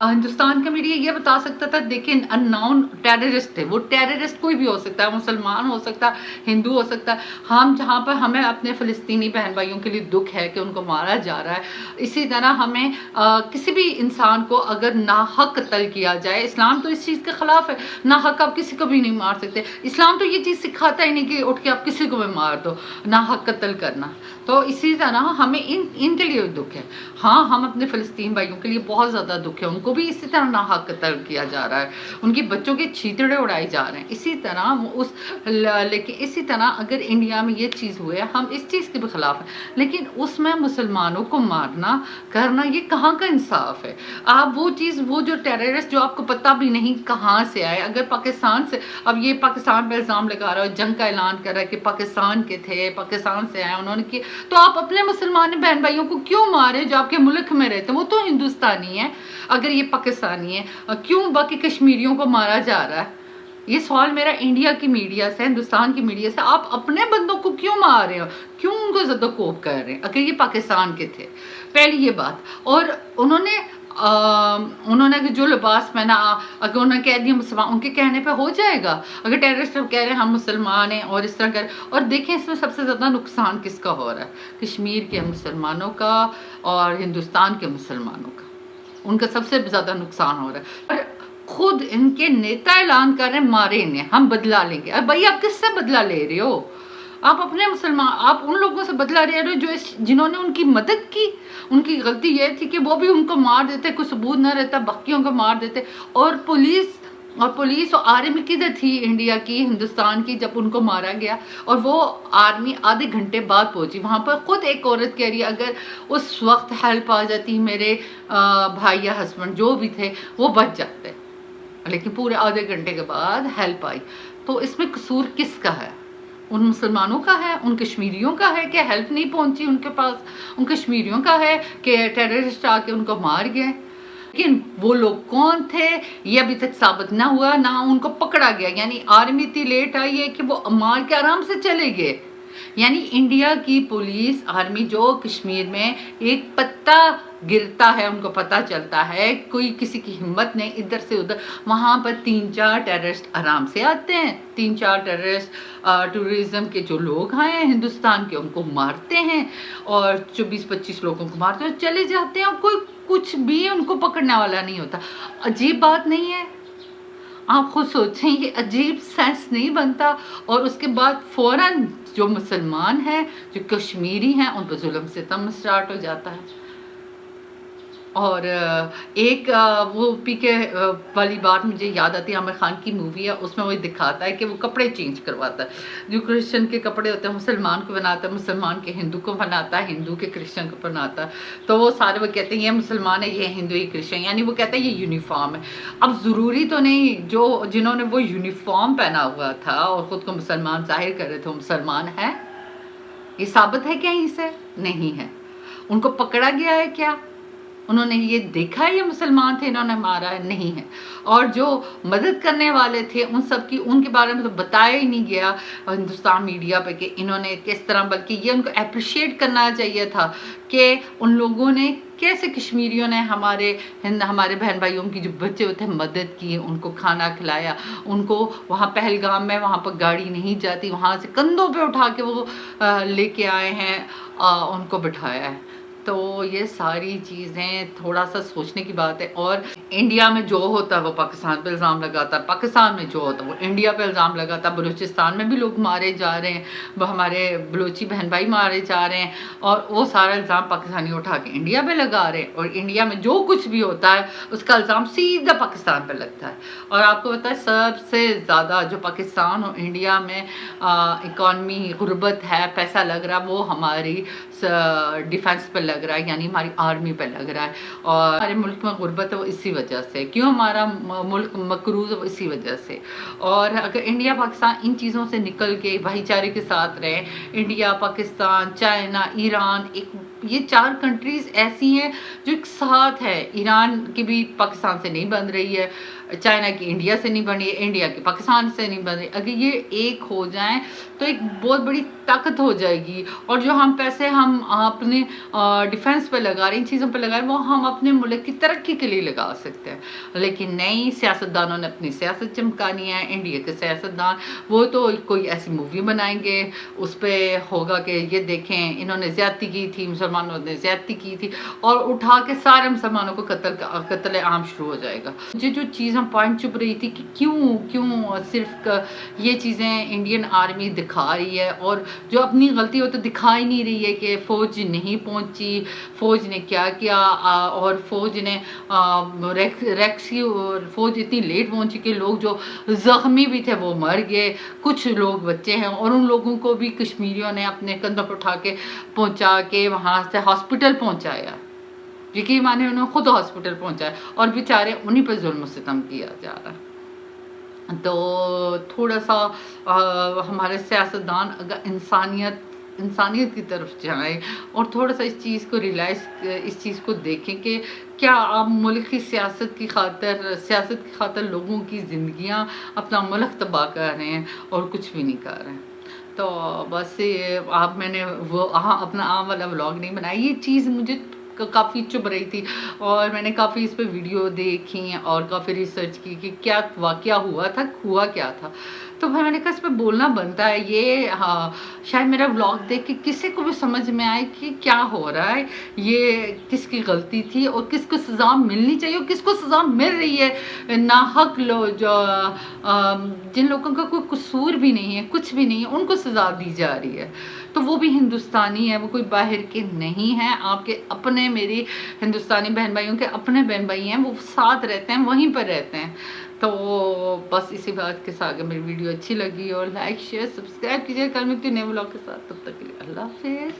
ہندوستان کا میڈیا یہ بتا سکتا تھا دیکھیں انناؤن ٹیررسٹ ہے، وہ ٹیررسٹ کوئی بھی ہو سکتا ہے، مسلمان ہو سکتا ہے، ہندو ہو سکتا ہے. ہم جہاں پر ہمیں اپنے فلسطینی بہن بھائیوں کے لیے دکھ ہے کہ ان کو مارا جا رہا ہے، اسی طرح ہمیں کسی بھی انسان کو اگر ناحق قتل کیا جائے، اسلام تو اس چیز کے خلاف ہے، ناحق آپ کسی کو بھی نہیں مار سکتے. اسلام تو یہ چیز سکھاتا ہی نہیں کہ اٹھ کے آپ کسی کو بھی مار دو، ناحق قتل کرنا. تو اسی طرح ہمیں ان کے لیے دکھ ہے. ہاں ہم اپنے فلسطین بھائیوں کے لیے بہت زیادہ دکھ ہے، ان کو بھی اسی طرح ناحق قتل کیا جا رہا ہے، ان کی بچوں کے چھیتڑے اڑائے جا رہے ہیں. اسی طرح لیکن اسی طرح اگر انڈیا میں یہ چیز ہوئے، ہم اس چیز کے بھی خلاف ہیں، لیکن اس میں مسلمانوں کو مارنا کرنا یہ کہاں کا انصاف ہے؟ آپ وہ جو ٹیررسٹ جو آپ کو پتہ بھی نہیں کہاں سے آئے، اگر پاکستان سے، اب یہ پاکستان پہ الزام لگا رہا ہے، جنگ کا اعلان کر رہا ہے کہ پاکستان کے تھے، پاکستان سے آئے، انہوں نے کیا، تو آپ اپنے مسلمان بہن بھائیوں کو کیوں مارے جو آپ کے ملک میں رہتے ہیں؟ وہ تو ہندوستانی ہیں. اگر یہ پاکستانی ہے، کیوں باقی کشمیریوں کو مارا جا رہا ہے؟ یہ سوال میرا انڈیا کی میڈیا سے، ہندوستان کی میڈیا سے، آپ اپنے بندوں کو کیوں مار رہے ہو، کیوں ان کو زدہ کوب کر رہے ہیں اگر یہ پاکستان کے تھے؟ پہلی یہ بات. اور انہوں نے اگر جو لباس پہنا، اگر انہوں نے کہہ دیا مسلمان، ان کے کہنے پہ ہو جائے گا. اگر ٹیررسٹ کہہ رہے ہیں ہم مسلمان ہیں اور اس طرح کر، اور دیکھیں اس میں سب سے زیادہ نقصان کس کا ہو رہا ہے؟ کشمیر کے مسلمانوں کا اور ہندوستان کے مسلمانوں کا، ان کا سب سے زیادہ نقصان ہو رہا ہے. اور خود ان کے نیتا اعلان کر رہے ہیں مارے انہیں، ہم بدلہ لیں گے. اب بھائی آپ کس سے بدلہ لے رہے ہو؟ آپ اپنے مسلمان، آپ ان لوگوں سے بدلہ لے رہے ہو جنہوں نے ان کی مدد کی. ان کی غلطی یہ تھی کہ وہ بھی ان کو مار دیتے، کوئی ثبوت نہ رہتا، باقیوں کو مار دیتے. اور پولیس اور آرمی کدھر تھی انڈیا کی، ہندوستان کی، جب ان کو مارا گیا؟ اور وہ آرمی آدھے گھنٹے بعد پہنچی وہاں پر. خود ایک عورت کہہ رہی ہے اگر اس وقت ہیلپ آ جاتی، میرے بھائی یا ہسبینڈ جو بھی تھے وہ بچ جاتے، لیکن پورے آدھے گھنٹے کے بعد ہیلپ آئی. تو اس میں قصور کس کا ہے؟ ان مسلمانوں کا ہے، ان کشمیریوں کا ہے کہ ہیلپ نہیں پہنچی ان کے پاس، ان کشمیریوں کا ہے کہ ٹیررسٹ آ کے ان کو مار گئے. لیکن وہ لوگ کون تھے یہ ابھی تک ثابت نہ ہوا، نہ ان کو پکڑا گیا. یعنی آرمی اتنی لیٹ آئی ہے کہ وہ مار کے آرام سے چلے گئے. یعنی انڈیا کی پولیس آرمی جو کشمیر میں ایک پتہ گرتا ہے ان کو پتہ چلتا ہے، کوئی کسی کی ہمت نہیں ادھر سے ادھر، وہاں پر 3-4 ٹیررسٹ آرام سے آتے ہیں، 3-4 ٹیررسٹ ٹورزم کے جو لوگ آئے ہیں ہندوستان کے ان کو مارتے ہیں، اور 24-25 لوگوں کو مارتے ہیں اور چلے جاتے ہیں، اور کوئی کچھ بھی ان کو پکڑنے والا نہیں ہوتا. عجیب بات نہیں ہے؟ آپ خود سوچیں، یہ عجیب سینس نہیں بنتا؟ اور اس کے بعد فوراً جو مسلمان ہیں، جو کشمیری ہیں، ان پہ ظلم ستم سٹارٹ ہو جاتا ہے. اور ایک وہ پی کے والی بات مجھے یاد آتی ہے، عامر خان کی مووی ہے، اس میں وہ دکھاتا ہے کہ وہ کپڑے چینج کرواتا ہے. جو کرسچن کے کپڑے ہوتے ہیں مسلمان کو بناتا ہے، مسلمان کے ہندو کو بناتا ہے، ہندو کے کرسچن کو بناتا ہے. تو وہ سارے وہ کہتے ہیں یہ مسلمان ہے، یہ ہندو، یہ کرسچن، یعنی وہ کہتا ہے یہ یونیفارم ہے. اب ضروری تو نہیں جنہوں نے وہ یونیفارم پہنا ہوا تھا اور خود کو مسلمان ظاہر کر رہے تھے وہ مسلمان ہیں؟ یہ ثابت ہے کہیں سے؟ نہیں ہے. ان کو پکڑا گیا ہے کیا؟ انہوں نے یہ دیکھا ہے یہ مسلمان تھے انہوں نے مارا ہے؟ نہیں ہے. اور جو مدد کرنے والے تھے ان کے بارے میں تو بتایا ہی نہیں گیا ہندوستان میڈیا پہ کہ انہوں نے کس طرح، بلکہ یہ ان کو اپریشیٹ کرنا چاہیے تھا کہ ان لوگوں نے کیسے، کشمیریوں نے ہمارے بہن بھائیوں کی جو بچے ہوتے ہیں مدد کی، ان کو کھانا کھلایا، ان کو وہاں پہلگام میں وہاں پر گاڑی نہیں جاتی، وہاں سے کندھوں پہ اٹھا کے وہ لے کے آئے ہیں، ان کو بٹھایا ہے. تو یہ ساری چیزیں تھوڑا سا سوچنے کی بات ہے. اور انڈیا میں جو ہوتا ہے وہ پاکستان پہ الزام لگاتا ہے، پاکستان میں جو ہوتا ہے وہ انڈیا پہ الزام لگاتا ہے. بلوچستان میں بھی لوگ مارے جا رہے ہیں، وہ ہمارے بلوچی بہن بھائی مارے جا رہے ہیں، اور وہ سارا الزام پاکستانی اٹھا کے انڈیا پہ لگا رہے ہیں. اور انڈیا میں جو کچھ بھی ہوتا ہے اس کا الزام سیدھا پاکستان پہ لگتا ہے. اور آپ کو پتہ ہے سب سے زیادہ جو پاکستان اور انڈیا میں اکانومی غربت ہے، پیسہ لگ رہا ہے، وہ ہماری ڈیفنس پہ لگ رہا ہے، یعنی ہماری آرمی پہ لگ رہا ہے. اور ہمارے ملک میں غربت ہے وہ اسی وجہ سے، کیوں ہمارا ملک مقروض ہے وہ اسی وجہ سے. اور اگر انڈیا پاکستان ان چیزوں سے نکل کے بھائی چارے کے ساتھ رہے، انڈیا، پاکستان، چائنا، ایران، یہ 4 کنٹریز ایسی ہیں جو ایک ساتھ ہے. ایران کی بھی پاکستان سے نہیں بن رہی ہے، چائنا کی انڈیا سے نہیں بن رہی ہے، انڈیا کی پاکستان سے نہیں بن رہی. اگر یہ ایک ہو جائیں تو ایک بہت بڑی طاقت ہو جائے گی. اور جو ہم پیسے ہم اپنے ڈیفنس پہ لگا رہے ہیں، ان چیزوں پہ لگا رہے ہیں، وہ ہم اپنے ملک کی ترقی کے لیے لگا سکتے ہیں. لیکن نہیں، سیاستدانوں نے اپنی سیاست چمکانی ہے. انڈیا کے سیاستدان وہ تو کوئی ایسی مووی بنائیں گے، اس پہ ہوگا کہ یہ دیکھیں انہوں نے زیادتی کی تھی، مسلمانوں نے زیادتی کی تھی، اور اٹھا کے سارے مسلمانوں کو قتل عام شروع ہو جائے گا. مجھے جو چیزیں پوائنٹ چپ رہی تھی کہ کیوں صرف یہ چیزیں انڈین آرمی دکھا رہی ہے، اور جو اپنی غلطی ہو تو دکھا ہی نہیں رہی ہے کہ فوج نہیں پہنچی، فوج نے کیا کیا، اور فوج نے فوج اتنی لیٹ پہنچی کہ لوگ جو زخمی بھی تھے وہ مر گئے، کچھ لوگ بچے ہیں، اور ان لوگوں کو بھی کشمیریوں نے اپنے کندھوں پر اٹھا کے پہنچا کے وہاں سے ہاسپٹل پہنچایا. یقین مانے انہوں نے خود ہاسپٹل پہنچایا، اور بیچارے انہی پہ ظلم و ستم کیا جا رہا ہے. تو تھوڑا سا ہمارے سیاستدان اگر انسانیت کی طرف جائیں اور تھوڑا سا اس چیز کو اس چیز کو دیکھیں کہ کیا آپ ملک کی سیاست کی خاطر لوگوں کی زندگیاں، اپنا ملک تباہ کر رہے ہیں اور کچھ بھی نہیں کر رہے ہیں. تو بس میں نے وہ اپنا عام والا ولاگ نہیں بنایا. یہ چیز مجھے کافی چبھ رہی تھی، اور میں نے کافی اس پہ ویڈیو دیکھی اور کافی ریسرچ کی کہ کیا واقعہ ہوا کیا تھا. تو میں نے کہا اس پہ بولنا بنتا ہے. یہ شاید میرا ولاگ دیکھ کے کسی کو بھی سمجھ میں آئے کہ کیا ہو رہا ہے، یہ کس کی غلطی تھی، اور کس کو سزا ملنی چاہیے، اور کس کو سزا مل رہی ہے. ناحق جن لوگوں کا کوئی قصور بھی نہیں ہے، کچھ بھی نہیں ہے، ان کو سزا دی جا رہی ہے. تو وہ بھی ہندوستانی ہے، وہ کوئی باہر کے نہیں ہیں. آپ کے اپنے، میری ہندوستانی بہن بھائیوں کے اپنے بہن بھائی ہیں، وہ ساتھ رہتے ہیں، وہیں پر رہتے ہیں. تو بس اسی بات کے ساتھ اگر میری ویڈیو اچھی لگی اور لائک شیئر سبسکرائب کیجیے. کل ملتی ہوں نئے ولاگ کے ساتھ، تب تک کے لیے اللہ حافظ.